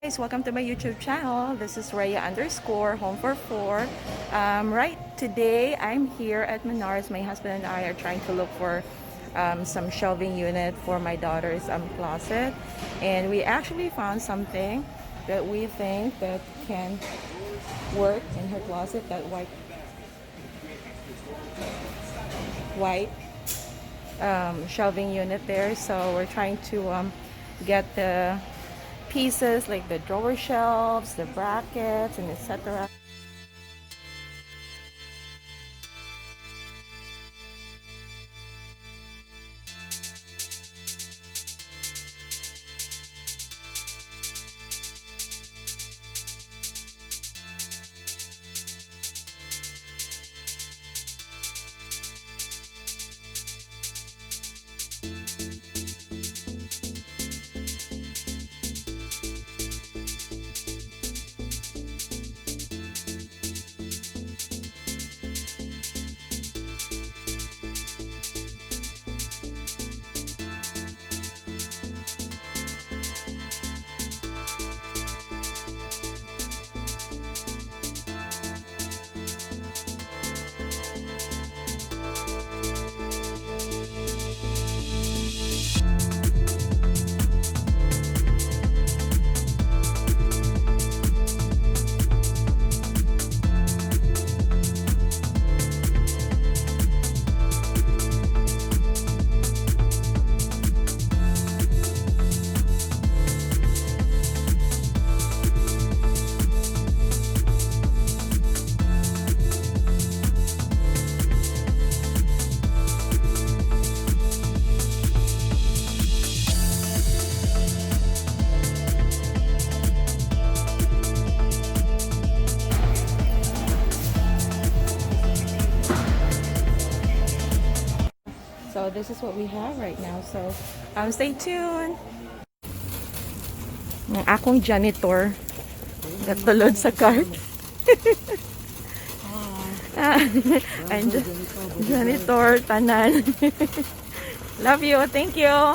Guys, welcome to my YouTube channel. This is Raya underscore home for four. Right today I'm here at Menards. My husband and I are trying to look for some shelving unit for my daughter's closet, and we actually found something that we think that can work in her closet. That white shelving unit there. So we're trying to get the pieces like the drawer shelves, the brackets, and etc. So this is what we have right now. So stay tuned. Ng akong janitor natulod sa cart. And janitor tanan. Love you. Thank you.